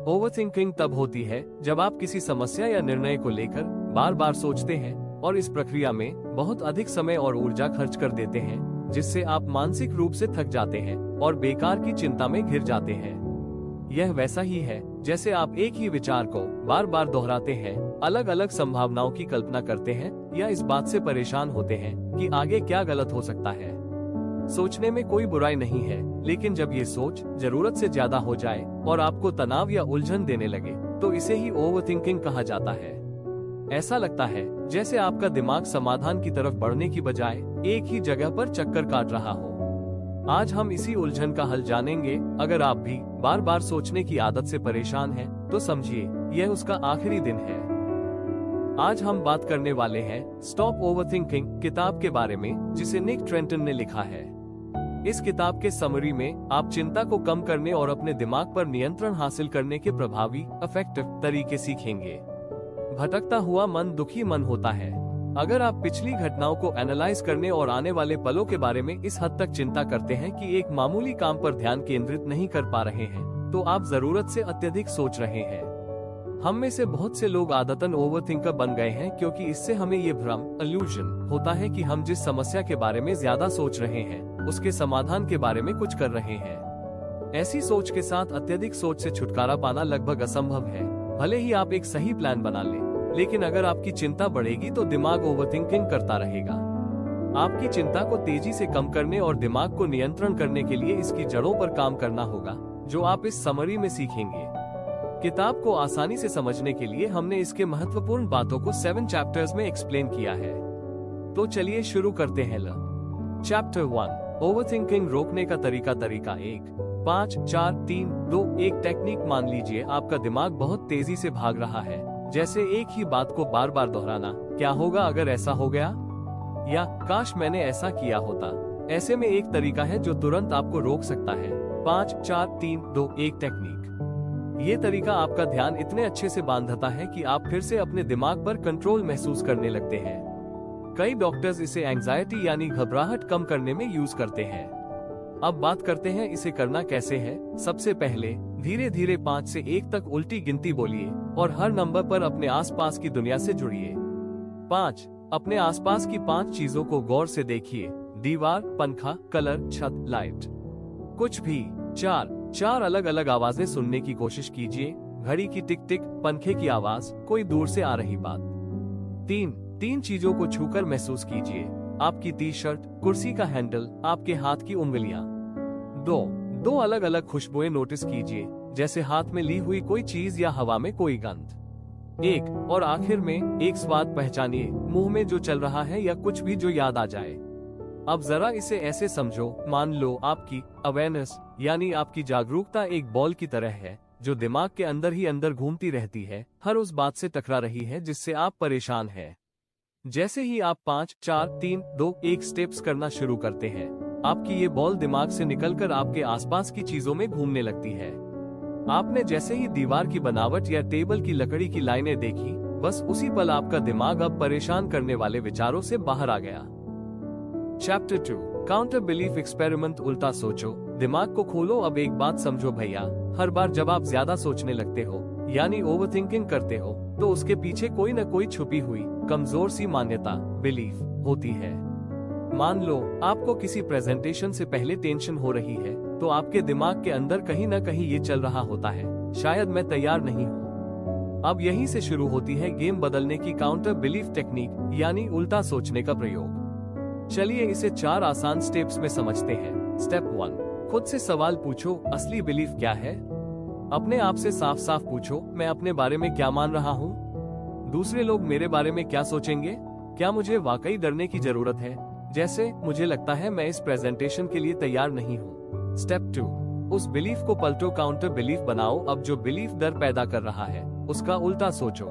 Overthinking तब होती है जब आप किसी समस्या या निर्णय को लेकर बार बार सोचते हैं और इस प्रक्रिया में बहुत अधिक समय और ऊर्जा खर्च कर देते हैं, जिससे आप मानसिक रूप से थक जाते हैं और बेकार की चिंता में घिर जाते हैं। यह वैसा ही है जैसे आप एक ही विचार को बार बार दोहराते हैं, अलग अलग संभावनाओं की कल्पना करते हैं या इस बात से परेशान होते हैं कि आगे क्या गलत हो सकता है। सोचने में कोई बुराई नहीं है, लेकिन जब ये सोच जरूरत से ज्यादा हो जाए और आपको तनाव या उलझन देने लगे तो इसे ही ओवरथिंकिंग कहा जाता है। ऐसा लगता है जैसे आपका दिमाग समाधान की तरफ बढ़ने की बजाय एक ही जगह पर चक्कर काट रहा हो। आज हम इसी उलझन का हल जानेंगे। अगर आप भी बार बार सोचने की आदत से परेशान हैं, तो समझिए यह उसका आखिरी दिन है। आज हम बात करने वाले हैं स्टॉप ओवरथिंकिंग किताब के बारे में, जिसे निक ट्रेंटन ने लिखा है। इस किताब के समरी में आप चिंता को कम करने और अपने दिमाग पर नियंत्रण हासिल करने के प्रभावी इफेक्टिव तरीके सीखेंगे। भटकता हुआ मन दुखी मन होता है। अगर आप पिछली घटनाओं को एनालाइज करने और आने वाले पलों के बारे में इस हद तक चिंता करते हैं कि एक मामूली काम पर ध्यान केंद्रित नहीं कर पा रहे हैं, तो आप जरूरत से अत्यधिक सोच रहे हैं। हम में से बहुत से लोग आदतन ओवरथिंकर बन गए हैं, क्योंकि इससे हमें ये भ्रम इल्यूजन होता है कि हम जिस समस्या के बारे में ज्यादा सोच रहे हैं उसके समाधान के बारे में कुछ कर रहे हैं। ऐसी सोच के साथ अत्यधिक सोच से छुटकारा पाना लगभग असंभव है, भले ही आप एक सही प्लान बना लें। लेकिन अगर आपकी चिंता बढ़ेगी तो दिमाग ओवरथिंकिंग करता रहेगा। आपकी चिंता को तेजी से कम करने और दिमाग को नियंत्रण करने के लिए इसकी जड़ों पर काम करना होगा, जो आप इस समरी में सीखेंगे। किताब को आसानी से समझने के लिए हमने इसके महत्वपूर्ण बातों को 7 चैप्टर्स में एक्सप्लेन किया है। तो चलिए शुरू करते हैं। चैप्टर 1, ओवरथिंकिंग रोकने का तरीका। तरीका 1, 5 4 3 2 1 टेक्निक। मान लीजिए आपका दिमाग बहुत तेजी से भाग रहा है, जैसे एक ही बात को बार बार दोहराना। क्या होगा अगर ऐसा हो गया, या काश मैंने ऐसा किया होता। ऐसे में एक तरीका है जो तुरंत आपको रोक सकता है। 5 4 3 2 1 टेक्निक। ये तरीका आपका ध्यान इतने अच्छे से बांधता है कि आप फिर से अपने दिमाग पर कंट्रोल महसूस करने लगते हैं। कई डॉक्टर्स इसे एंजाइटी यानी घबराहट कम करने में यूज करते हैं। अब बात करते हैं इसे करना कैसे है। सबसे पहले धीरे धीरे 5 से 1 तक उल्टी गिनती बोलिए और हर नंबर पर अपने आसपास की दुनिया से जुड़िए। 5, अपने आसपास की 5 चीजों को गौर से देखिए। दीवार, पंखा, कलर, छत, लाइट, कुछ भी। 4 अलग अलग आवाजें सुनने की कोशिश कीजिए। घड़ी की टिक टिक, पंखे की आवाज, कोई दूर से आ रही बात। 3 चीजों को छूकर महसूस कीजिए। आपकी टी-शर्ट, कुर्सी का हैंडल, आपके हाथ की उंगलियां। 2 अलग अलग खुशबुएं नोटिस कीजिए, जैसे हाथ में ली हुई कोई चीज या हवा में कोई गंध। 1 और आखिर में एक स्वाद पहचानिए, मुंह में जो चल रहा है या कुछ भी जो याद आ जाए। अब जरा इसे ऐसे समझो, मान लो आपकी अवेयरनेस यानी आपकी जागरूकता एक बॉल की तरह है, जो दिमाग के अंदर ही अंदर घूमती रहती है, हर उस बात से टकरा रही है जिससे आप परेशान हैं। जैसे ही आप 5 4 3 2 1 स्टेप्स करना शुरू करते हैं, आपकी ये बॉल दिमाग से निकलकर आपके आसपास की चीजों में घूमने लगती है। आपने जैसे ही दीवार की बनावट या टेबल की लकड़ी की लाइनें देखी, बस उसी पल आपका दिमाग अब परेशान करने वाले विचारों से बाहर आ गया। Chapter 2, counter belief experiment. उल्टा सोचो। दिमाग को खोलो। अब एक बात समझो भैया, हर बार जब आप ज्यादा सोचने लगते हो यानी ओवरथिंकिंग करते हो, तो उसके पीछे कोई न कोई छुपी हुई कमजोर सी मान्यता बिलीफ होती है। मान लो आपको किसी प्रेजेंटेशन से पहले टेंशन हो रही है, तो आपके दिमाग के अंदर कहीं न कहीं ये चल रहा होता है, शायद मैं तैयार नहीं हूँ। अब यहीं से शुरू होती है गेम बदलने की काउंटर बिलीफ टेक्निक यानी उल्टा सोचने का प्रयोग। चलिए इसे 4 आसान स्टेप्स में समझते हैं। स्टेप 1, खुद से सवाल पूछो, असली बिलीफ क्या है। अपने आप से साफ साफ पूछो, मैं अपने बारे में क्या मान रहा हूँ? दूसरे लोग मेरे बारे में क्या सोचेंगे? क्या मुझे वाकई डरने की जरूरत है? जैसे मुझे लगता है मैं इस प्रेजेंटेशन के लिए तैयार नहीं हूँ। स्टेप 2, उस बिलीफ को पलटो, काउंटर बिलीफ बनाओ। अब जो बिलीफ डर पैदा कर रहा है उसका उल्टा सोचो।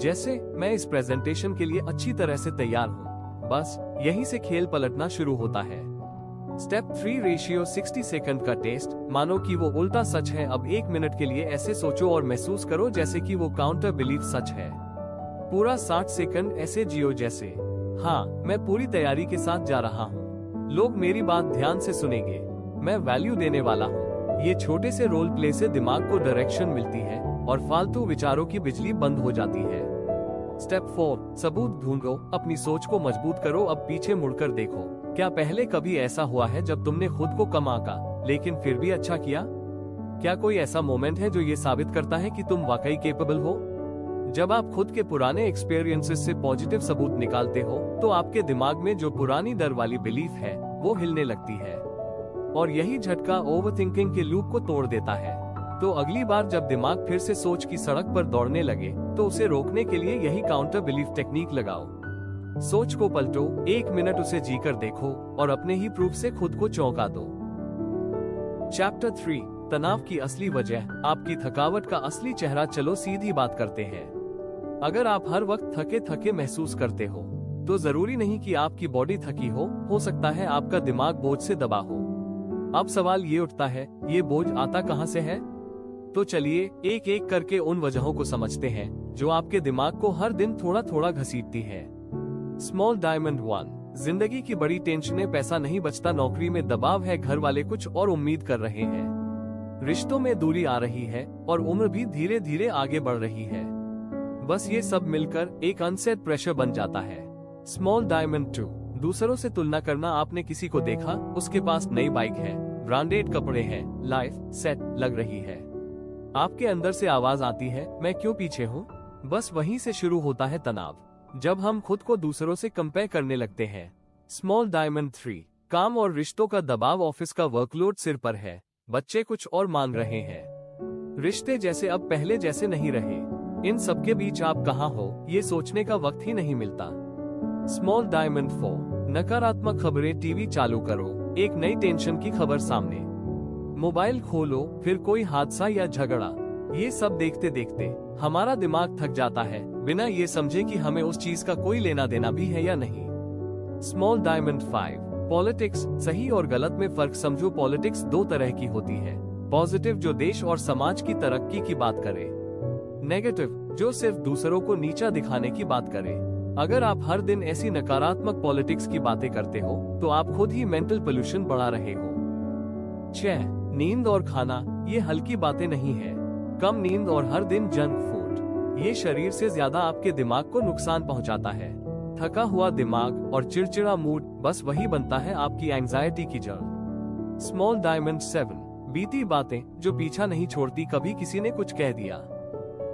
जैसे मैं इस प्रेजेंटेशन के लिए अच्छी तरह से तैयार हूँ। बस यहीं से खेल पलटना शुरू होता है। स्टेप 3, रेशियो 60 सेकंड का टेस्ट। मानो कि वो उल्टा सच है। अब 1 मिनट के लिए ऐसे सोचो और महसूस करो जैसे कि वो काउंटर बिलीफ सच है। पूरा 60 सेकंड ऐसे जियो जैसे, हाँ मैं पूरी तैयारी के साथ जा रहा हूँ, लोग मेरी बात ध्यान से सुनेंगे, मैं वैल्यू देने वाला हूँ। ये छोटे से रोल प्ले से दिमाग को डायरेक्शन मिलती है और फालतू विचारों की बिजली बंद हो जाती है। स्टेप 4, सबूत ढूंढो, अपनी सोच को मजबूत करो। अब पीछे मुड़कर देखो, क्या पहले कभी ऐसा हुआ है जब तुमने खुद को कम आंका लेकिन फिर भी अच्छा किया? क्या कोई ऐसा मोमेंट है जो ये साबित करता है कि तुम वाकई कैपेबल हो? जब आप खुद के पुराने एक्सपीरियंसेस से पॉजिटिव सबूत निकालते हो तो आपके दिमाग में जो पुरानी डर वाली बिलीफ है वो हिलने लगती है और यही झटका ओवरथिंकिंग के लूप को तोड़ देता है। तो अगली बार जब दिमाग फिर से सोच की सड़क पर दौड़ने लगे तो उसे रोकने के लिए यही काउंटर बिलीफ टेक्निक लगाओ। सोच को पलटो, 1 मिनट उसे जीकर देखो और अपने ही प्रूफ से खुद को चौंका दो। चैप्टर 3, तनाव की असली वजह, आपकी थकावट का असली चेहरा। चलो सीधी बात करते हैं। अगर आप हर वक्त थके थके महसूस करते हो तो जरूरी नहीं कि आपकी बॉडी थकी हो सकता है आपका दिमाग बोझ से दबा हो। अब सवाल ये उठता है, ये बोझ आता कहाँ से है? तो चलिए एक एक करके उन वजहों को समझते हैं जो आपके दिमाग को हर दिन थोड़ा थोड़ा घसीटती है। स्मॉल डायमंड 1, जिंदगी की बड़ी टेंशनें, पैसा नहीं बचता, नौकरी में दबाव है, घर वाले कुछ और उम्मीद कर रहे हैं, रिश्तों में दूरी आ रही है और उम्र भी धीरे धीरे आगे बढ़ रही है। बस ये सब मिलकर एक अनसेट प्रेशर बन जाता है। स्मॉल डायमंड 2, दूसरों से तुलना करना। आपने किसी को देखा, उसके पास नई बाइक है, ब्रांडेड कपड़े हैं, लाइफ सेट लग रही है। आपके अंदर से आवाज आती है, मैं क्यों पीछे हूँ? बस वहीं से शुरू होता है तनाव, जब हम खुद को दूसरों से कंपेयर करने लगते हैं। स्मॉल डायमंड 3, काम और रिश्तों का दबाव, ऑफिस का वर्कलोड सिर पर है, बच्चे कुछ और मांग रहे हैं, रिश्ते जैसे अब पहले जैसे नहीं रहे। इन सबके बीच आप कहाँ हो ये सोचने का वक्त ही नहीं मिलता। स्मॉल डायमंड 4, नकारात्मक खबरें, टीवी चालू करो, एक नई टेंशन की खबर सामने, मोबाइल खोलो, फिर कोई हादसा या झगड़ा। ये सब देखते देखते हमारा दिमाग थक जाता है, बिना ये समझे कि हमें उस चीज का कोई लेना देना भी है या नहीं। स्मॉल डायमंड 5, पॉलिटिक्स, सही और गलत में फर्क समझो। पॉलिटिक्स 2 तरह की होती है, पॉजिटिव जो देश और समाज की तरक्की की बात करे, नेगेटिव जो सिर्फ दूसरों को नीचा दिखाने की बात करे। अगर आप हर दिन ऐसी नकारात्मक पॉलिटिक्स की बातें करते हो तो आप खुद ही मेंटल पोल्यूशन बढ़ा रहे हो। 6, नींद और खाना, ये हल्की बातें नहीं है। कम नींद और हर दिन जंक फूड, ये शरीर से ज्यादा आपके दिमाग को नुकसान पहुंचाता है। थका हुआ दिमाग और चिड़चिड़ा मूड, बस वही बनता है आपकी एंजाइटी की जड़। स्मॉल डायमंड 7, बीती बातें जो पीछा नहीं छोड़ती। कभी किसी ने कुछ कह दिया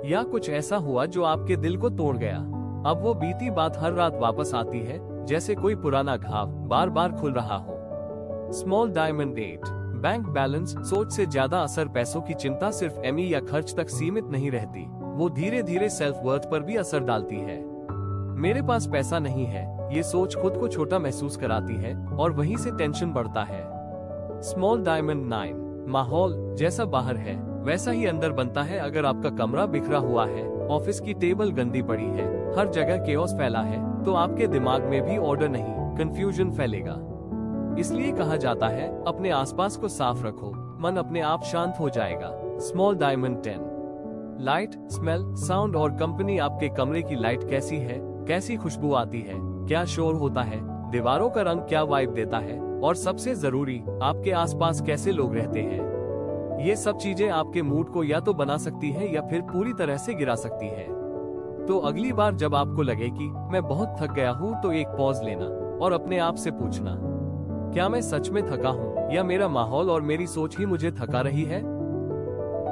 या कुछ ऐसा हुआ जो आपके दिल को तोड़ गया। अब वो बीती बात हर रात वापस आती है, जैसे कोई पुराना घाव बार बार खुल रहा हो। स्मॉल डायमंड 8, बैंक बैलेंस, सोच से ज्यादा असर, पैसों की चिंता सिर्फ एमी या खर्च तक सीमित नहीं रहती, वो धीरे धीरे सेल्फ वर्थ पर भी असर डालती है। मेरे पास पैसा नहीं है, ये सोच खुद को छोटा महसूस कराती है और वहीं से टेंशन बढ़ता है। स्मॉल डायमंड 9, माहौल, जैसा बाहर है वैसा ही अंदर बनता है। अगर आपका कमरा बिखरा हुआ है, ऑफिस की टेबल गंदी पड़ी है, हर जगह केओस फैला है, तो आपके दिमाग में भी ऑर्डर नहीं, कंफ्यूजन फैलेगा। इसलिए कहा जाता है अपने आसपास को साफ रखो, मन अपने आप शांत हो जाएगा। Small diamond 10, light, smell, sound और कंपनी, आपके कमरे की लाइट कैसी है, कैसी खुशबू आती है, क्या शोर होता है, दीवारों का रंग क्या वाइब देता है, और सबसे जरूरी आपके आसपास कैसे लोग रहते हैं। ये सब चीजें आपके मूड को या तो बना सकती है या फिर पूरी तरह से गिरा सकती है। तो अगली बार जब आपको लगे कि मैं बहुत थक गया हूँ तो एक पॉज लेना और अपने आप से पूछना, क्या मैं सच में थका हूँ या मेरा माहौल और मेरी सोच ही मुझे थका रही है।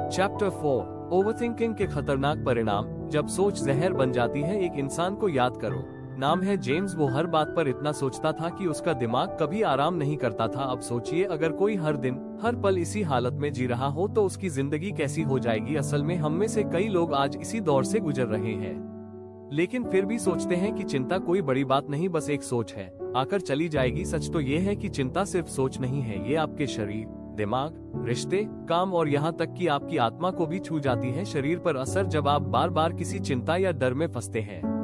चैप्टर 4, ओवरथिंकिंग के खतरनाक परिणाम, जब सोच जहर बन जाती है। एक इंसान को याद करो, नाम है जेम्स। वो हर बात पर इतना सोचता था कि उसका दिमाग कभी आराम नहीं करता था। अब सोचिए अगर कोई हर दिन हर पल इसी हालत में जी रहा हो तो उसकी जिंदगी कैसी हो जाएगी। असल में हम में से कई लोग आज इसी दौर से गुजर रहे हैं, लेकिन फिर भी सोचते हैं कि चिंता कोई बड़ी बात नहीं, बस एक सोच है, आकर चली जाएगी। सच तो ये है कि चिंता सिर्फ सोच नहीं है, ये आपके शरीर, दिमाग, रिश्ते, काम और यहाँ तक कि आपकी आत्मा को भी छू जाती है। शरीर पर असर, जब आप बार बार किसी चिंता या डर में फंसते हैं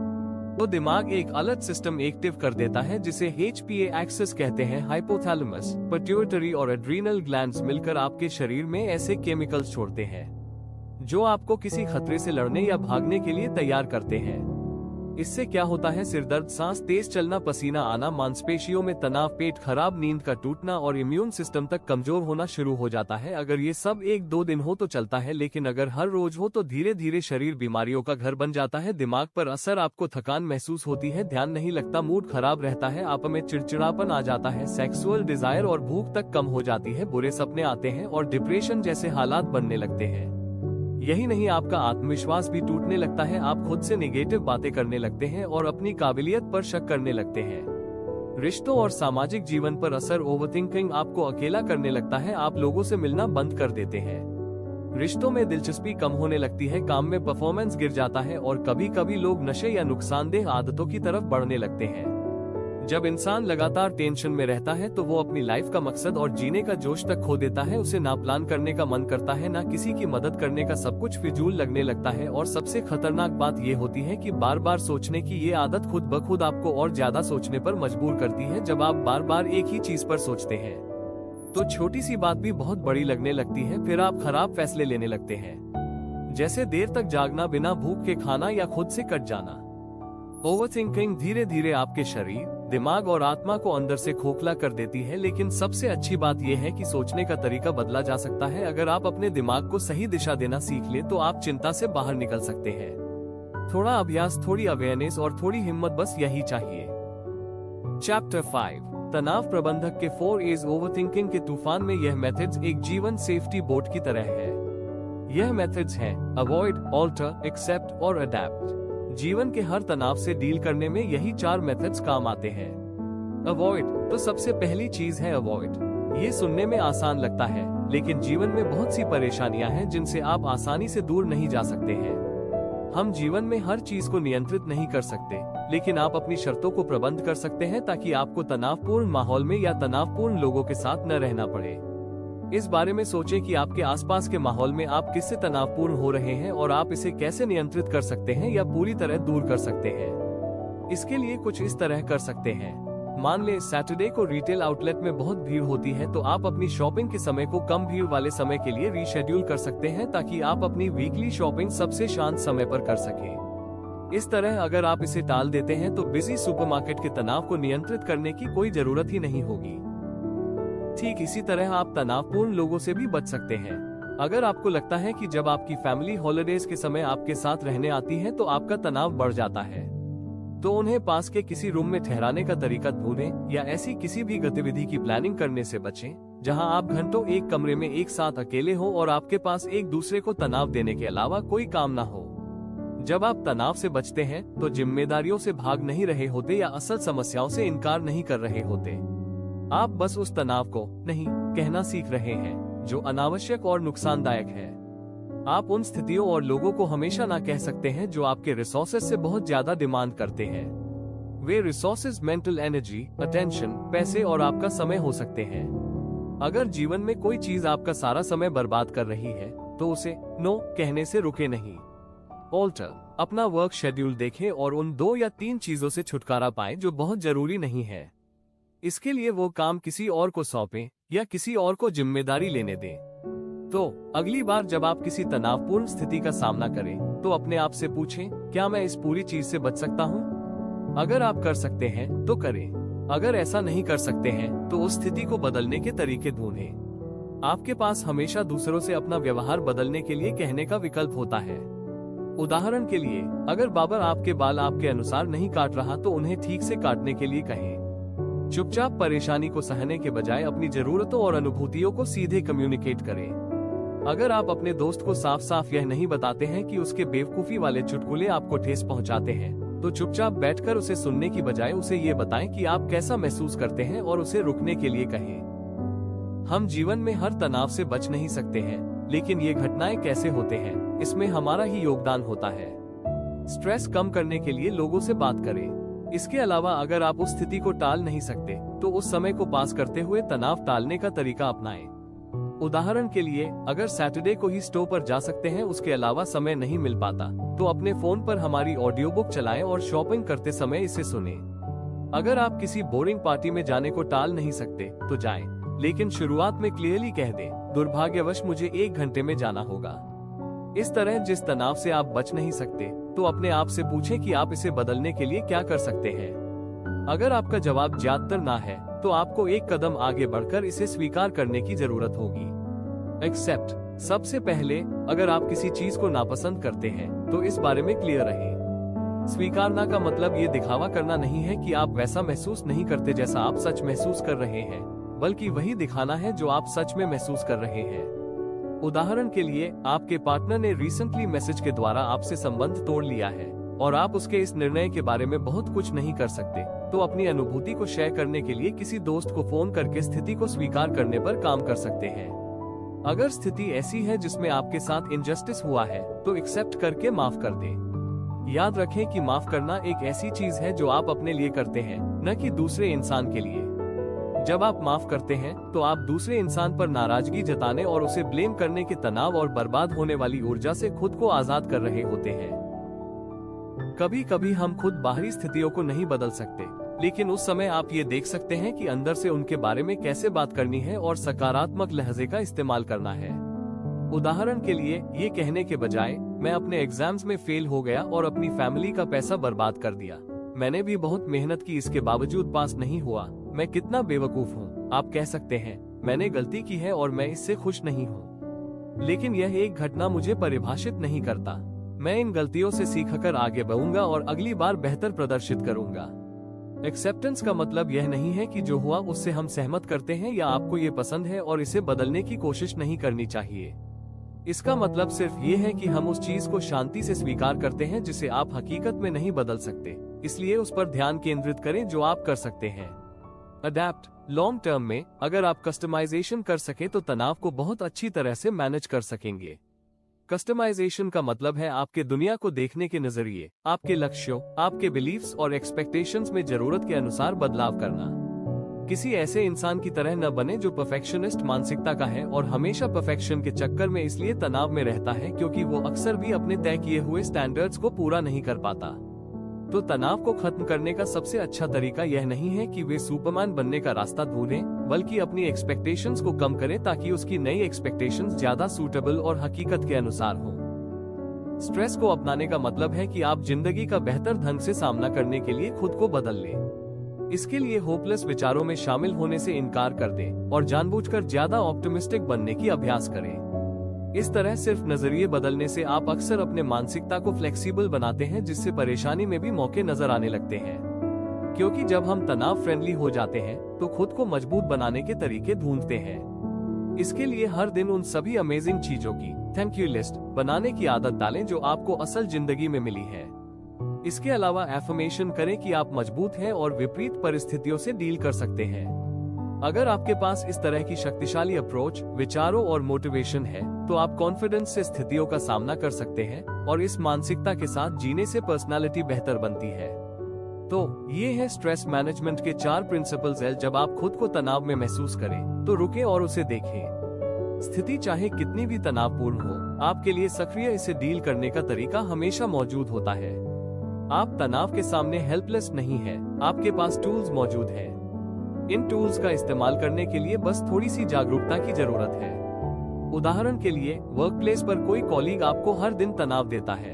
तो दिमाग एक अलग सिस्टम एक्टिव कर देता है जिसे HPA एक्सेस कहते हैं। हाइपोथैलेमस, पिट्यूटरी और एड्रीनल ग्लैंड्स मिलकर आपके शरीर में ऐसे केमिकल्स छोड़ते हैं जो आपको किसी खतरे से लड़ने या भागने के लिए तैयार करते हैं। इससे क्या होता है, सिरदर्द, सांस तेज चलना, पसीना आना, मांसपेशियों में तनाव, पेट खराब, नींद का टूटना और इम्यून सिस्टम तक कमजोर होना शुरू हो जाता है। अगर ये सब 1-2 दिन हो तो चलता है, लेकिन अगर हर रोज हो तो धीरे धीरे शरीर बीमारियों का घर बन जाता है। दिमाग पर असर, आपको थकान महसूस होती है, ध्यान नहीं लगता, मूड खराब रहता है, आप में चिड़चिड़ापन आ जाता है, सेक्सुअल डिजायर और भूख तक कम हो जाती है, बुरे सपने आते हैं और डिप्रेशन जैसे हालात बनने लगते हैं। यही नहीं, आपका आत्मविश्वास भी टूटने लगता है, आप खुद से नेगेटिव बातें करने लगते हैं और अपनी काबिलियत पर शक करने लगते हैं। रिश्तों और सामाजिक जीवन पर असर, ओवरथिंकिंग आपको अकेला करने लगता है, आप लोगों से मिलना बंद कर देते हैं, रिश्तों में दिलचस्पी कम होने लगती है, काम में परफॉर्मेंस गिर जाता है और कभी कभी लोग नशे या नुकसानदेह आदतों की तरफ बढ़ने लगते हैं। जब इंसान लगातार टेंशन में रहता है तो वो अपनी लाइफ का मकसद और जीने का जोश तक खो देता है, उसे ना प्लान करने का मन करता है, ना किसी की मदद करने का, सब कुछ फिजूल लगने लगता है। और सबसे खतरनाक बात ये होती है कि बार बार सोचने की ये आदत खुद ब खुद आपको और ज्यादा सोचने पर मजबूर करती है। जब आप बार बार एक ही चीज पर सोचते हैं तो छोटी सी बात भी बहुत बड़ी लगने लगती है, फिर आप खराब फैसले लेने लगते हैं, जैसे देर तक जागना, बिना भूख के खाना या खुद से कट जाना। ओवरथिंकिंग धीरे धीरे आपके शरीर, दिमाग और आत्मा को अंदर से खोखला कर देती है, लेकिन सबसे अच्छी बात यह है कि सोचने का तरीका बदला जा सकता है। अगर आप अपने दिमाग को सही दिशा देना सीख ले तो आप चिंता से बाहर निकल सकते हैं। थोड़ा अभ्यास, थोड़ी अवेयरनेस और थोड़ी हिम्मत, बस यही चाहिए। चैप्टर 5, तनाव प्रबंधक के 4 A's ओवरथिंकिंग के तूफान में। यह मेथड्स एक जीवन सेफ्टी बोट की तरह है। यह मेथड्स हैं अवॉइड, ऑल्टर, एक्सेप्ट और अडेप्ट। जीवन के हर तनाव से डील करने में यही 4 मेथड्स काम आते हैं। अवॉइड, तो सबसे पहली चीज है अवॉइड। ये सुनने में आसान लगता है, लेकिन जीवन में बहुत सी परेशानियां हैं जिनसे आप आसानी से दूर नहीं जा सकते हैं। हम जीवन में हर चीज को नियंत्रित नहीं कर सकते, लेकिन आप अपनी शर्तों को प्रबंध कर सकते हैं ताकि आपको तनावपूर्ण माहौल में या तनावपूर्ण लोगों के साथ न रहना पड़े। इस बारे में सोचें कि आपके आसपास के माहौल में आप किससे तनावपूर्ण हो रहे हैं और आप इसे कैसे नियंत्रित कर सकते हैं या पूरी तरह दूर कर सकते हैं। इसके लिए कुछ इस तरह कर सकते हैं। मान लें सैटरडे को रिटेल आउटलेट में बहुत भीड़ होती है, तो आप अपनी शॉपिंग के समय को कम भीड़ वाले समय के लिए रीशेड्यूल कर सकते हैं ताकि आप अपनी वीकली शॉपिंग सबसे शांत समय पर कर सकें। इस तरह अगर आप इसे टाल देते हैं तो बिजी सुपरमार्केट के तनाव को नियंत्रित करने की कोई जरूरत ही नहीं होगी। ठीक इसी तरह आप तनावपूर्ण लोगों से भी बच सकते हैं। अगर आपको लगता है कि जब आपकी फैमिली हॉलिडेज के समय आपके साथ रहने आती है तो आपका तनाव बढ़ जाता है, तो उन्हें पास के किसी रूम में ठहराने का तरीका ढूंढें या ऐसी किसी भी गतिविधि की प्लानिंग करने से बचें जहां आप घंटों एक कमरे में एक साथ अकेले हो और आपके पास एक दूसरे को तनाव देने के अलावा कोई काम ना हो। जब आप तनाव से बचते हैं तो जिम्मेदारियों से भाग नहीं रहे होते या असल समस्याओं से इनकार नहीं कर रहे होते। आप बस उस तनाव को नहीं कहना सीख रहे हैं जो अनावश्यक और नुकसानदायक है। आप उन स्थितियों और लोगों को हमेशा ना कह सकते हैं जो आपके रिसोर्सेज से बहुत ज्यादा डिमांड करते हैं। वे रिसोर्सेज मेंटल एनर्जी, अटेंशन, पैसे और आपका समय हो सकते हैं। अगर जीवन में कोई चीज आपका सारा समय बर्बाद कर रही है तो उसे नो कहने से रुके नहीं। ऑल्टर, अपना वर्क शेड्यूल देखें और उन 2 या 3 चीजों से छुटकारा पाएं जो बहुत जरूरी नहीं है। इसके लिए वो काम किसी और को सौंपें या किसी और को जिम्मेदारी लेने दें। तो अगली बार जब आप किसी तनावपूर्ण स्थिति का सामना करें तो अपने आप से पूछें, क्या मैं इस पूरी चीज से बच सकता हूँ? अगर आप कर सकते हैं तो करें। अगर ऐसा नहीं कर सकते हैं तो उस स्थिति को बदलने के तरीके ढूंढें। आपके पास हमेशा दूसरों से अपना व्यवहार बदलने के लिए कहने का विकल्प होता है। उदाहरण के लिए, अगर बाबर आपके बाल आपके अनुसार नहीं काट रहा तो उन्हें ठीक से काटने के लिए कहें। चुपचाप परेशानी को सहने के बजाय अपनी जरूरतों और अनुभूतियों को सीधे कम्युनिकेट करें। अगर आप अपने दोस्त को साफ साफ यह नहीं बताते हैं कि उसके बेवकूफी वाले चुटकुले आपको ठेस पहुंचाते हैं, तो चुपचाप बैठकर उसे सुनने की बजाय उसे ये बताएं कि आप कैसा महसूस करते हैं और उसे रुकने के लिए कहें। हम जीवन में हर तनाव से बच नहीं सकते हैं, लेकिन ये घटनाएं कैसे होते हैं, इसमें हमारा ही योगदान होता है। स्ट्रेस कम करने के लिए लोगों से बात करें। इसके अलावा अगर आप उस स्थिति को टाल नहीं सकते तो उस समय को पास करते हुए तनाव टालने का तरीका अपनाएं। उदाहरण के लिए, अगर सैटरडे को ही स्टोर पर जा सकते हैं, उसके अलावा समय नहीं मिल पाता, तो अपने फोन पर हमारी ऑडियो बुक चलाएं और शॉपिंग करते समय इसे सुनें। अगर आप किसी बोरिंग पार्टी में जाने को टाल नहीं सकते तो जाएं, लेकिन शुरुआत में क्लियरली कह दें, दुर्भाग्यवश मुझे 1 घंटे में जाना होगा। इस तरह जिस तनाव से आप बच नहीं सकते, तो अपने आप से पूछें कि आप इसे बदलने के लिए क्या कर सकते हैं। अगर आपका जवाब ज्यादातर ना है, तो आपको एक कदम आगे बढ़कर इसे स्वीकार करने की जरूरत होगी। एक्सेप्ट। सबसे पहले, अगर आप किसी चीज को नापसंद करते हैं, तो इस बारे में क्लियर रहें। स्वीकारना का मतलब ये दिखावा करना नहीं है कि आप वैसा महसूस नहीं करते जैसा आप सच महसूस कर रहे हैं, बल्कि वही दिखाना है जो आप सच में महसूस कर रहे हैं। उदाहरण के लिए, आपके पार्टनर ने रिसेंटली मैसेज के द्वारा आपसे संबंध तोड़ लिया है और आप उसके इस निर्णय के बारे में बहुत कुछ नहीं कर सकते, तो अपनी अनुभूति को शेयर करने के लिए किसी दोस्त को फोन करके स्थिति को स्वीकार करने पर काम कर सकते हैं। अगर स्थिति ऐसी है जिसमें आपके साथ इनजस्टिस हुआ है, तो एक्सेप्ट करके माफ कर दें। याद रखें कि माफ करना एक ऐसी चीज है जो आप अपने लिए करते हैं, न कि दूसरे इंसान के लिए। जब आप माफ करते हैं, तो आप दूसरे इंसान पर नाराजगी जताने और उसे ब्लेम करने के तनाव और बर्बाद होने वाली ऊर्जा से खुद को आजाद कर रहे होते हैं। कभी कभी हम खुद बाहरी स्थितियों को नहीं बदल सकते, लेकिन उस समय आप ये देख सकते हैं कि अंदर से उनके बारे में कैसे बात करनी है और सकारात्मक लहजे का इस्तेमाल करना है। उदाहरण के लिए, ये कहने के बजाय, मैं अपने एग्जाम्स में फेल हो गया और अपनी फैमिली का पैसा बर्बाद कर दिया, मैंने भी बहुत मेहनत की, इसके बावजूद पास नहीं हुआ, मैं कितना बेवकूफ हूँ। आप कह सकते हैं, मैंने गलती की है और मैं इससे खुश नहीं हूँ, लेकिन यह एक घटना मुझे परिभाषित नहीं करता। मैं इन गलतियों से सीखकर आगे बढ़ूंगा और अगली बार बेहतर प्रदर्शित करूंगा। एक्सेप्टेंस का मतलब यह नहीं है कि जो हुआ उससे हम सहमत करते हैं या आपको ये पसंद है और इसे बदलने की कोशिश नहीं करनी चाहिए। इसका मतलब सिर्फ ये है कि हम उस चीज को शांति से स्वीकार करते हैं जिसे आप हकीकत में नहीं बदल सकते, इसलिए उस पर ध्यान केंद्रित करें जो आप कर सकते हैं। अडैप्ट। लॉन्ग टर्म में अगर आप कस्टमाइजेशन कर सके तो तनाव को बहुत अच्छी तरह से मैनेज कर सकेंगे। कस्टमाइजेशन का मतलब है आपके दुनिया को देखने के नजरिए, आपके लक्ष्यों, आपके बिलीफ्स और एक्सपेक्टेशंस में जरूरत के अनुसार बदलाव करना। किसी ऐसे इंसान की तरह न बने जो परफेक्शनिस्ट मानसिकता का है और हमेशा परफेक्शन के चक्कर में इसलिए तनाव में रहता है क्योंकि वो अक्सर भी अपने तय किए हुए स्टैंडर्ड्स को पूरा नहीं कर पाता। तो तनाव को खत्म करने का सबसे अच्छा तरीका यह नहीं है कि वे सुपरमैन बनने का रास्ता ढूंढें, बल्कि अपनी एक्सपेक्टेशंस को कम करें ताकि उसकी नई एक्सपेक्टेशंस ज्यादा सूटेबल और हकीकत के अनुसार हों। स्ट्रेस को अपनाने का मतलब है कि आप जिंदगी का बेहतर ढंग से सामना करने के लिए खुद को बदल लें। इसके लिए होपलेस विचारों में शामिल होने से इनकार कर दें और जानबूझकर ज्यादा ऑप्टिमिस्टिक बनने की अभ्यास करें। इस तरह सिर्फ नजरिए बदलने से आप अक्सर अपने मानसिकता को फ्लेक्सिबल बनाते हैं, जिससे परेशानी में भी मौके नजर आने लगते हैं। क्योंकि जब हम तनाव फ्रेंडली हो जाते हैं, तो खुद को मजबूत बनाने के तरीके ढूंढते हैं। इसके लिए हर दिन उन सभी अमेजिंग चीजों की थैंक यू लिस्ट बनाने की आदत डालें जो आपको असल जिंदगी में मिली है। इसके अलावा एफर्मेशन करें कि आप मजबूत हैं और विपरीत परिस्थितियों से डील कर सकते हैं। अगर आपके पास इस तरह की शक्तिशाली अप्रोच, विचारों और मोटिवेशन है, तो आप कॉन्फिडेंस से स्थितियों का सामना कर सकते हैं और इस मानसिकता के साथ जीने से पर्सनालिटी बेहतर बनती है। तो ये है स्ट्रेस मैनेजमेंट के 4 प्रिंसिपल्स। जब आप खुद को तनाव में महसूस करें, तो रुकें और उसे देखें। स्थिति चाहे कितनी भी तनावपूर्ण हो, आपके लिए सक्रिय इसे डील करने का तरीका हमेशा मौजूद होता है। आप तनाव के सामने हेल्पलेस नहीं हैं, आपके पास टूल्स मौजूद हैं। इन टूल्स का इस्तेमाल करने के लिए बस थोड़ी सी जागरूकता की जरूरत है। उदाहरण के लिए, वर्कप्लेस पर कोई कॉलीग आपको हर दिन तनाव देता है,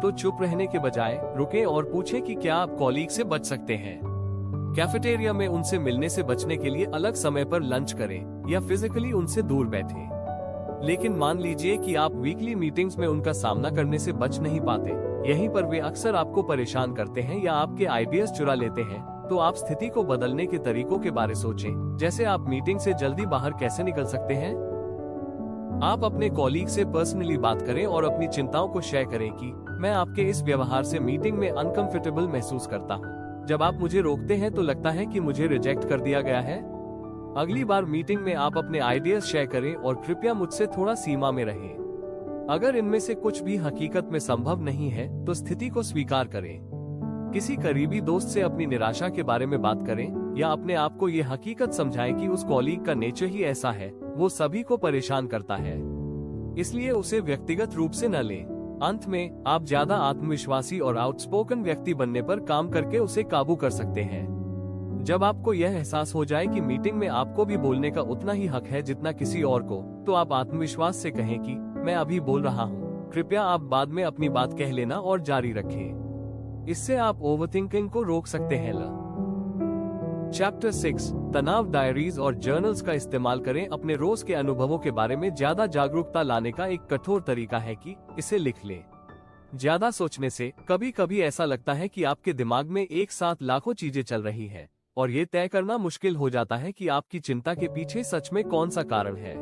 तो चुप रहने के बजाय रुकें और पूछें कि क्या आप कॉलीग से बच सकते हैं। कैफेटेरिया में उनसे मिलने से बचने के लिए अलग समय पर लंच करें या फिजिकली उनसे दूर बैठें। लेकिन मान लीजिए कि आप वीकली मीटिंग्स में उनका सामना करने से बच नहीं पाते, यहीं पर वे अक्सर आपको परेशान करते हैं या आपके आइडियाज चुरा लेते हैं, तो आप स्थिति को बदलने के तरीकों के बारे सोचें, जैसे आप मीटिंग से जल्दी बाहर कैसे निकल सकते हैं। आप अपने कॉलीग से पर्सनली बात करें और अपनी चिंताओं को शेयर करें कि मैं आपके इस व्यवहार से मीटिंग में अनकंफर्टेबल महसूस करता हूं। जब आप मुझे रोकते हैं तो लगता है कि मुझे रिजेक्ट कर दिया गया है। अगली बार मीटिंग में आप अपने आइडियाज शेयर करें और कृपया मुझसे थोड़ा सीमा में रहें। अगर इनमें से कुछ भी हकीकत में संभव नहीं है, तो स्थिति को स्वीकार करें। किसी करीबी दोस्त से अपनी निराशा के बारे में बात करें या अपने आप को ये हकीकत समझाएं कि उस कॉलीग का नेचर ही ऐसा है, वो सभी को परेशान करता है, इसलिए उसे व्यक्तिगत रूप से न लें। अंत में, आप ज्यादा आत्मविश्वासी और आउटस्पोकन व्यक्ति बनने पर काम करके उसे काबू कर सकते हैं। जब आपको यह एहसास हो जाए कि मीटिंग में आपको भी बोलने का उतना ही हक है जितना किसी और को, तो आप आत्मविश्वास से कहें कि मैं अभी बोल रहा हूँ, कृपया आप बाद में अपनी बात कह लेना और जारी रखें। इससे आप ओवरथिंकिंग को रोक सकते हैं। चैप्टर 6, तनाव डायरीज और जर्नल्स का इस्तेमाल करें। अपने रोज के अनुभवों के बारे में ज्यादा जागरूकता लाने का एक कठोर तरीका है कि इसे लिख लें। ज्यादा सोचने से कभी कभी ऐसा लगता है कि आपके दिमाग में एक साथ लाखों चीजें चल रही है और ये तय करना मुश्किल हो जाता है कि आपकी चिंता के पीछे सच में कौन सा कारण है।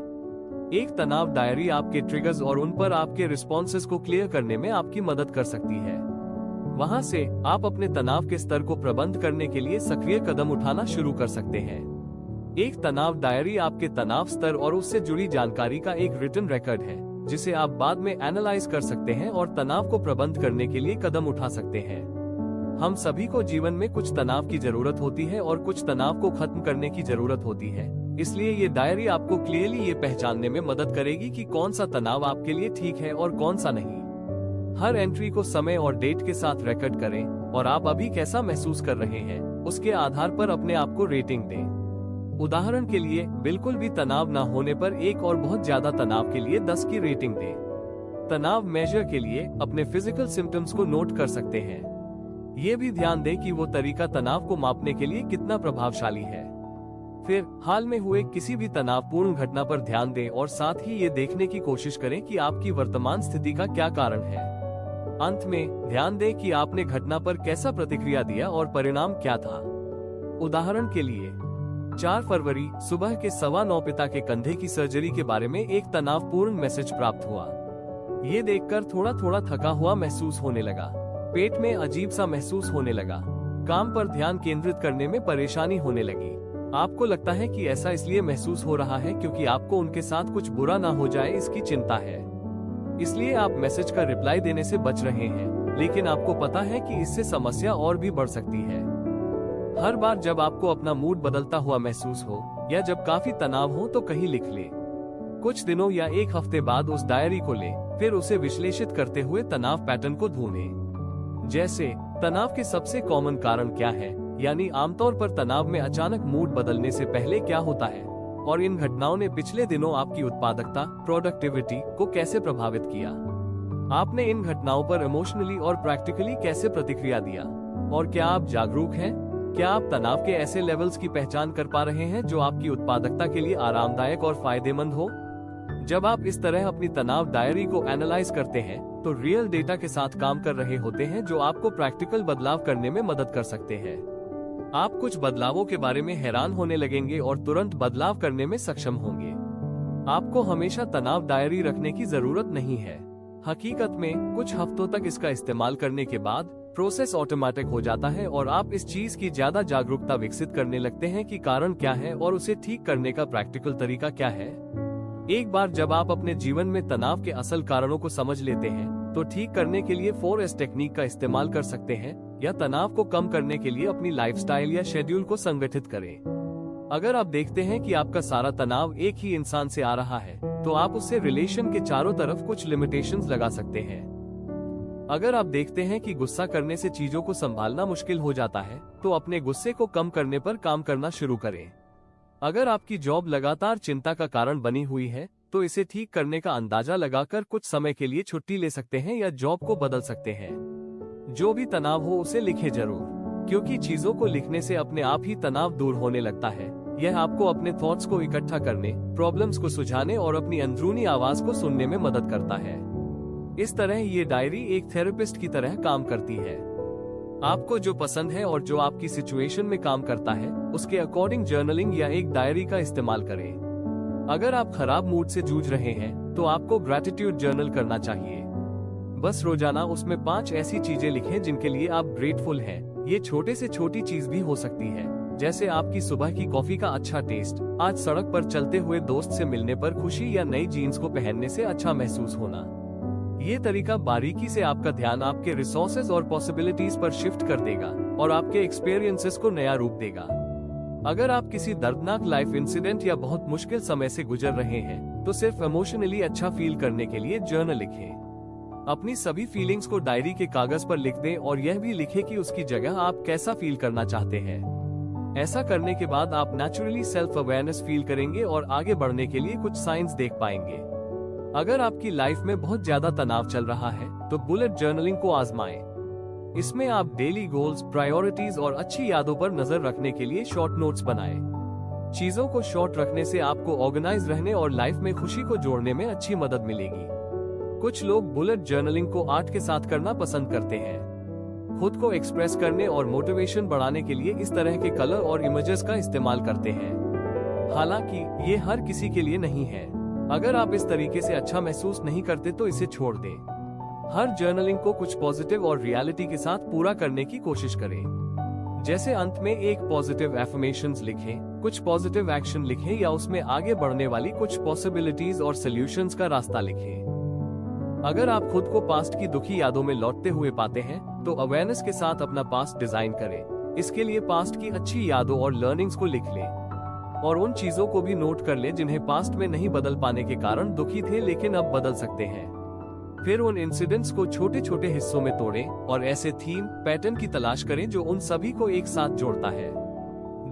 एक तनाव डायरी आपके ट्रिगर्स और उन पर आपके रिस्पॉन्सेस को क्लियर करने में आपकी मदद कर सकती है। वहां से आप अपने तनाव के स्तर को प्रबंध करने के लिए सक्रिय कदम उठाना शुरू कर सकते हैं। एक तनाव डायरी आपके तनाव स्तर और उससे जुड़ी जानकारी का एक रिटन रिकॉर्ड है, जिसे आप बाद में एनालाइज कर सकते हैं और तनाव को प्रबंध करने के लिए कदम उठा सकते हैं। हम सभी को जीवन में कुछ तनाव की जरूरत होती है और कुछ तनाव को खत्म करने की जरूरत होती है। इसलिए ये डायरी आपको क्लियरली ये पहचानने में मदद करेगी कि कौन सा तनाव आपके लिए ठीक है और कौन सा नहीं। हर एंट्री को समय और डेट के साथ रिकॉर्ड करें और आप अभी कैसा महसूस कर रहे हैं उसके आधार पर अपने आप को रेटिंग दें। उदाहरण के लिए, बिल्कुल भी तनाव न होने पर 1 और बहुत ज्यादा तनाव के लिए 10 की रेटिंग दें। तनाव मेजर के लिए अपने फिजिकल सिम्टम्स को नोट कर सकते हैं। ये भी ध्यान दें कि वो तरीका तनाव को मापने के लिए कितना प्रभावशाली है। फिर हाल में हुए किसी भी तनावपूर्ण घटना पर ध्यान दें और साथ ही ये देखने की कोशिश करें कि आपकी वर्तमान स्थिति का क्या कारण है। अंत में ध्यान दें कि आपने घटना पर कैसा प्रतिक्रिया दिया और परिणाम क्या था। उदाहरण के लिए, 4 फरवरी सुबह के 9:15 पिता के कंधे की सर्जरी के बारे में एक तनावपूर्ण मैसेज प्राप्त हुआ। ये देखकर थोड़ा थोड़ा थका हुआ महसूस होने लगा, पेट में अजीब सा महसूस होने लगा, काम पर ध्यान केंद्रित करने में परेशानी होने लगी। आपको लगता है कि ऐसा इसलिए महसूस हो रहा है क्योंकि आपको उनके साथ कुछ बुरा ना हो जाए इसकी चिंता है। इसलिए आप मैसेज का रिप्लाई देने से बच रहे हैं, लेकिन आपको पता है कि इससे समस्या और भी बढ़ सकती है। हर बार जब आपको अपना मूड बदलता हुआ महसूस हो या जब काफी तनाव हो तो कहीं लिख लें। कुछ दिनों या 1 हफ्ते बाद उस डायरी को लें, फिर उसे विश्लेषित करते हुए तनाव पैटर्न को ढूंढें। जैसे, तनाव के सबसे कॉमन कारण क्या है, यानी आमतौर पर तनाव में अचानक मूड बदलने से पहले क्या होता है, और इन घटनाओं ने पिछले दिनों आपकी उत्पादकता, प्रोडक्टिविटी को कैसे प्रभावित किया। आपने इन घटनाओं पर इमोशनली और प्रैक्टिकली कैसे प्रतिक्रिया दिया, और क्या आप जागरूक हैं? क्या आप तनाव के ऐसे लेवल्स की पहचान कर पा रहे हैं जो आपकी उत्पादकता के लिए आरामदायक और फायदेमंद हो? जब आप इस तरह अपनी तनाव डायरी को एनालाइज करते हैं तो रियल डेटा के साथ काम कर रहे होते हैं जो आपको प्रैक्टिकल बदलाव करने में मदद कर सकते हैं। आप कुछ बदलावों के बारे में हैरान होने लगेंगे और तुरंत बदलाव करने में सक्षम होंगे। आपको हमेशा तनाव डायरी रखने की जरूरत नहीं है। हकीकत में कुछ हफ्तों तक इसका इस्तेमाल करने के बाद प्रोसेस ऑटोमेटिक हो जाता है और आप इस चीज की ज्यादा जागरूकता विकसित करने लगते हैं कि कारण क्या है और उसे ठीक करने का प्रैक्टिकल तरीका क्या है। एक बार जब आप अपने जीवन में तनाव के असल कारणों को समझ लेते हैं तो ठीक करने के लिए 4S टेक्निक का इस्तेमाल कर सकते हैं या तनाव को कम करने के लिए अपनी लाइफस्टाइल या शेड्यूल को संगठित करें। अगर आप देखते हैं कि आपका सारा तनाव एक ही इंसान से आ रहा है तो आप उससे रिलेशन के चारों तरफ कुछ लिमिटेशंस लगा सकते हैं। अगर आप देखते हैं कि गुस्सा करने से चीजों को संभालना मुश्किल हो जाता है तो अपने गुस्से को कम करने पर काम करना शुरू करें। अगर आपकी जॉब लगातार चिंता का कारण बनी हुई है तो इसे ठीक करने का अंदाजा लगाकर कुछ समय के लिए छुट्टी ले सकते हैं या जॉब को बदल सकते हैं। जो भी तनाव हो उसे लिखें जरूर, क्योंकि चीजों को लिखने से अपने आप ही तनाव दूर होने लगता है। यह आपको अपने थॉट्स को इकट्ठा करने, प्रॉब्लम्स को सुलझाने और अपनी अंदरूनी आवाज को सुनने में मदद करता है। इस तरह ये डायरी एक थेरेपिस्ट की तरह काम करती है। आपको जो पसंद है और जो आपकी सिचुएशन में काम करता है उसके अकॉर्डिंग जर्नलिंग या एक डायरी का इस्तेमाल करें। अगर आप खराब मूड से जूझ रहे हैं तो आपको ग्रैटिट्यूड जर्नल करना चाहिए। बस रोजाना उसमें 5 ऐसी चीजें लिखें जिनके लिए आप ग्रेटफुल हैं। ये छोटे से छोटी चीज भी हो सकती है, जैसे आपकी सुबह की कॉफी का अच्छा टेस्ट, आज सड़क पर चलते हुए दोस्त से मिलने पर खुशी या नई जीन्स को पहनने से अच्छा महसूस होना। ये तरीका बारीकी से आपका ध्यान आपके रिसोर्सेज और पॉसिबिलिटीज पर शिफ्ट कर देगा और आपके एक्सपीरियंसेस को नया रूप देगा। अगर आप किसी दर्दनाक लाइफ इंसिडेंट या बहुत मुश्किल समय से गुजर रहे हैं तो सिर्फ इमोशनली अच्छा फील करने के लिए जर्नल लिखें। अपनी सभी फीलिंग्स को डायरी के कागज पर लिख दें और यह भी लिखें कि उसकी जगह आप कैसा फील करना चाहते हैं। ऐसा करने के बाद आप नेचुरली सेल्फ अवेयरनेस फील करेंगे और आगे बढ़ने के लिए कुछ साइंस देख पाएंगे। अगर आपकी लाइफ में बहुत ज्यादा तनाव चल रहा है तो बुलेट जर्नलिंग को आजमाएं। इसमें आप डेली गोल्स, प्रायोरिटीज और अच्छी यादों पर नजर रखने के लिए शॉर्ट नोट्स बनाएं। चीजों को शॉर्ट रखने से आपको ऑर्गेनाइज रहने और लाइफ में खुशी को जोड़ने में अच्छी मदद मिलेगी। कुछ लोग बुलेट जर्नलिंग को आर्ट के साथ करना पसंद करते हैं। खुद को एक्सप्रेस करने और मोटिवेशन बढ़ाने के लिए इस तरह के कलर और इमेजेस का इस्तेमाल करते हैं। हालांकि ये हर किसी के लिए नहीं है। अगर आप इस तरीके से अच्छा महसूस नहीं करते तो इसे छोड़ दें। हर जर्नलिंग को कुछ पॉजिटिव और रियलिटी के साथ पूरा करने की कोशिश करें। जैसे अंत में एक पॉजिटिव एफर्मेशंस लिखें, कुछ पॉजिटिव एक्शन लिखें या उसमें आगे बढ़ने वाली कुछ पॉसिबिलिटीज और सॉल्यूशंस का रास्ता लिखें। अगर आप खुद को पास्ट की दुखी यादों में लौटते हुए पाते हैं तो अवेयरनेस के साथ अपना पास्ट डिजाइन करें। इसके लिए पास्ट की अच्छी यादों और लर्निंग्स को लिख लें और उन चीजों को भी नोट कर लें जिन्हें पास्ट में नहीं बदल पाने के कारण दुखी थे लेकिन अब बदल सकते हैं। फिर उन इंसिडेंट्स को छोटे छोटे हिस्सों में तोड़ें और ऐसे थीम, पैटर्न की तलाश करें जो उन सभी को एक साथ जोड़ता है।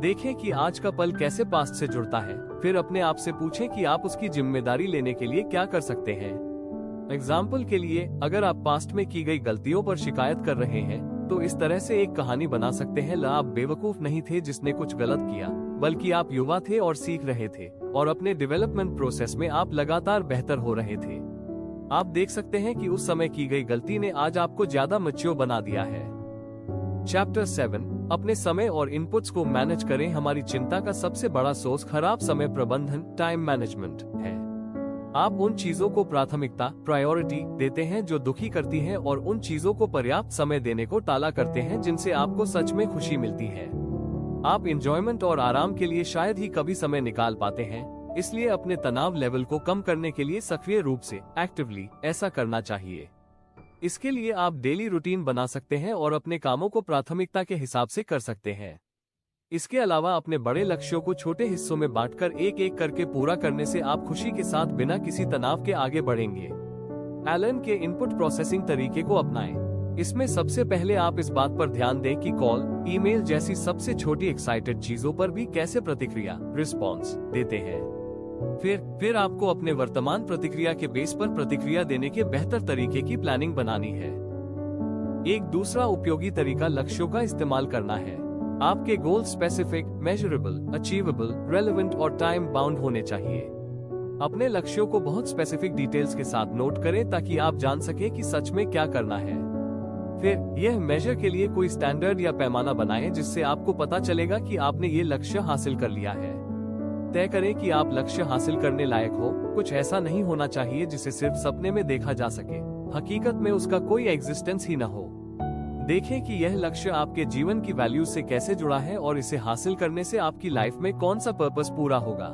देखें कि आज का पल कैसे पास्ट से जुड़ता है। फिर अपने आप से पूछें कि आप उसकी जिम्मेदारी लेने के लिए क्या कर सकते हैं। एग्जाम्पल के लिए, अगर आप पास्ट में की गई गलतियों पर शिकायत कर रहे हैं तो इस तरह से एक कहानी बना सकते हैं, आप बेवकूफ नहीं थे जिसने कुछ गलत किया, बल्कि आप युवा थे और सीख रहे थे और अपने डेवलपमेंट प्रोसेस में आप लगातार बेहतर हो रहे थे। आप देख सकते हैं कि उस समय की गई गलती ने आज आपको ज्यादा मैच्योर बना दिया है। चैप्टर 7, अपने समय और इनपुट्स को मैनेज करें। हमारी चिंता का सबसे बड़ा सोर्स खराब समय प्रबंधन, टाइम मैनेजमेंट है। आप उन चीजों को प्राथमिकता, प्रायोरिटी देते हैं जो दुखी करती हैं और उन चीजों को पर्याप्त समय देने को टाला करते हैं जिनसे आपको सच में खुशी मिलती है। आप एंजॉयमेंट और आराम के लिए शायद ही कभी समय निकाल पाते हैं, इसलिए अपने तनाव लेवल को कम करने के लिए सक्रिय रूप से, एक्टिवली ऐसा करना चाहिए। इसके लिए आप डेली रूटीन बना सकते हैं और अपने कामों को प्राथमिकता के हिसाब से कर सकते हैं। इसके अलावा अपने बड़े लक्ष्यों को छोटे हिस्सों में बांटकर एक एक करके पूरा करने से आप खुशी के साथ बिना किसी तनाव के आगे बढ़ेंगे। एलन के इनपुट प्रोसेसिंग तरीके को अपनाएं। इसमें सबसे पहले आप इस बात पर ध्यान दें कि कॉल, ईमेल जैसी सबसे छोटी एक्साइटेड चीजों पर भी कैसे प्रतिक्रिया, रिस्पॉन्स देते हैं। फिर आपको अपने वर्तमान प्रतिक्रिया के बेस पर प्रतिक्रिया देने के बेहतर तरीके की प्लानिंग बनानी है। एक दूसरा उपयोगी तरीका लक्ष्यों का इस्तेमाल करना है। आपके गोल स्पेसिफिक, मेजरेबल, अचीवेबल, रेलेवेंट और टाइम बाउंड होने चाहिए। अपने लक्ष्यों को बहुत स्पेसिफिक डिटेल्स के साथ नोट करें ताकि आप जान सके कि सच में क्या करना है। फिर यह मेजर के लिए कोई स्टैंडर्ड या पैमाना बनाएं जिससे आपको पता चलेगा कि आपने ये लक्ष्य हासिल कर लिया है। तय करें कि आप लक्ष्य हासिल करने लायक हो। कुछ ऐसा नहीं होना चाहिए जिसे सिर्फ सपने में देखा जा सके, हकीकत में उसका कोई एग्जिस्टेंस ही न हो। देखें कि यह लक्ष्य आपके जीवन की वैल्यूज से कैसे जुड़ा है और इसे हासिल करने से आपकी लाइफ में कौन सा पर्पस पूरा होगा।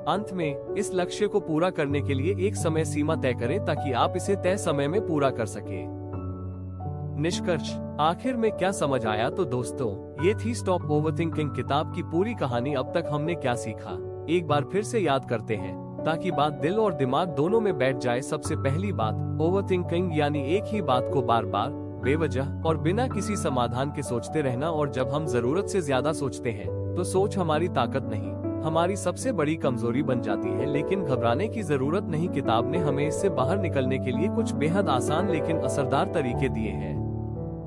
अंत में इस लक्ष्य को पूरा करने के लिए एक समय सीमा तय करें ताकि आप इसे तय समय में पूरा कर सकें। निष्कर्ष, आखिर में क्या समझ आया? तो दोस्तों, ये थी स्टॉप ओवरथिंकिंग किताब की पूरी कहानी। अब तक हमने क्या सीखा, एक बार फिर से याद करते हैं ताकि बात दिल और दिमाग दोनों में बैठ जाए। सबसे पहली बात, ओवरथिंकिंग यानी एक ही बात को बार बार, बेवजह और बिना किसी समाधान के सोचते रहना। और जब हम जरूरत से ज्यादा सोचते हैं तो सोच हमारी ताकत नहीं, हमारी सबसे बड़ी कमजोरी बन जाती है। लेकिन घबराने की जरूरत नहीं, किताब ने हमें इससे बाहर निकलने के लिए कुछ बेहद आसान लेकिन असरदार तरीके दिए हैं।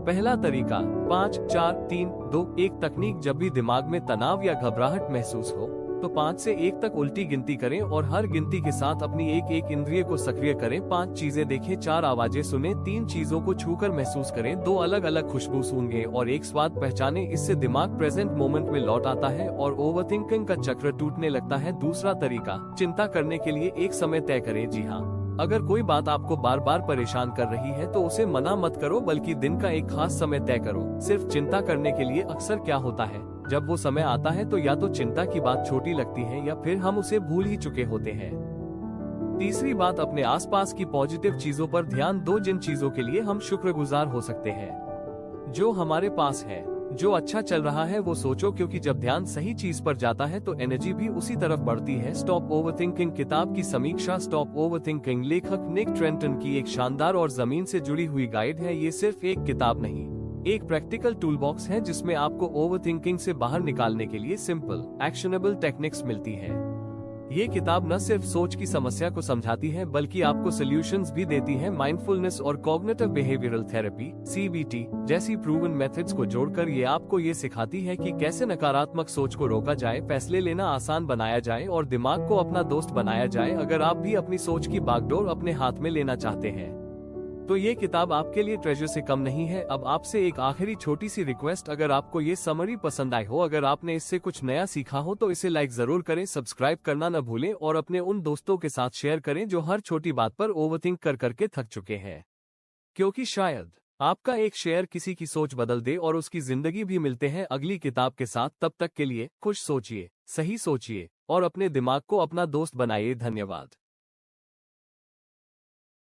पहला तरीका, 5, 4, 3, 2, 1 तकनीक। जब भी दिमाग में तनाव या घबराहट महसूस हो तो 5 से 1 तक उल्टी गिनती करें और हर गिनती के साथ अपनी एक इंद्रिय को सक्रिय करें। 5 चीजें देखें, 4 आवाजें सुने, 3 चीजों को छूकर महसूस करें, 2 अलग अलग खुशबू सूंघें और 1 स्वाद पहचानें। इससे दिमाग प्रेजेंट मोमेंट में लौट आता है और ओवरथिंकिंग का चक्र टूटने लगता है। दूसरा तरीका, चिंता करने के लिए एक समय तय करें। जी हाँ, अगर कोई बात आपको बार बार परेशान कर रही है तो उसे मना मत करो, बल्कि दिन का एक खास समय तय करो सिर्फ चिंता करने के लिए। अक्सर क्या होता है, जब वो समय आता है तो या तो चिंता की बात छोटी लगती है या फिर हम उसे भूल ही चुके होते हैं। तीसरी बात, अपने आसपास की पॉजिटिव चीजों पर ध्यान दो, जिन चीजों के लिए हम शुक्रगुजार हो सकते हैं। जो हमारे पास है, जो अच्छा चल रहा है वो सोचो, क्योंकि जब ध्यान सही चीज पर जाता है तो एनर्जी भी उसी तरफ बढ़ती है। स्टॉप ओवरथिंकिंग किताब की समीक्षा। स्टॉप ओवरथिंकिंग लेखक निक ट्रेंटन की एक शानदार और जमीन से जुड़ी हुई गाइड है। ये सिर्फ एक किताब नहीं, एक प्रैक्टिकल टूलबॉक्स है जिसमें आपको ओवरथिंकिंग से बाहर निकालने के लिए सिंपल, एक्शनेबल टेक्निक्स मिलती हैं। ये किताब न सिर्फ सोच की समस्या को समझाती है बल्कि आपको सॉल्यूशंस भी देती है। माइंडफुलनेस और कॉग्निटिव बिहेवियरल थेरेपी (CBT) जैसी प्रूवन मेथड्स को जोड़कर ये आपको ये सिखाती है कि कैसे नकारात्मक सोच को रोका जाए, फैसले लेना आसान बनाया जाए और दिमाग को अपना दोस्त बनाया जाए। अगर आप भी अपनी सोच की बागडोर अपने हाथ में लेना चाहते हैं तो ये किताब आपके लिए ट्रेजर से कम नहीं है। अब आपसे एक आखिरी छोटी सी रिक्वेस्ट, अगर आपको ये समरी पसंद आई हो, अगर आपने इससे कुछ नया सीखा हो तो इसे लाइक जरूर करें, सब्सक्राइब करना न भूलें और अपने उन दोस्तों के साथ शेयर करें जो हर छोटी बात पर ओवरथिंक कर करके थक चुके हैं, क्योंकि शायद आपका एक शेयर किसी की सोच बदल दे और उसकी जिंदगी भी। मिलते हैं अगली किताब के साथ, तब तक के लिए खुश सोचिए, सही सोचिए और अपने दिमाग को अपना दोस्त बनाइए। धन्यवाद।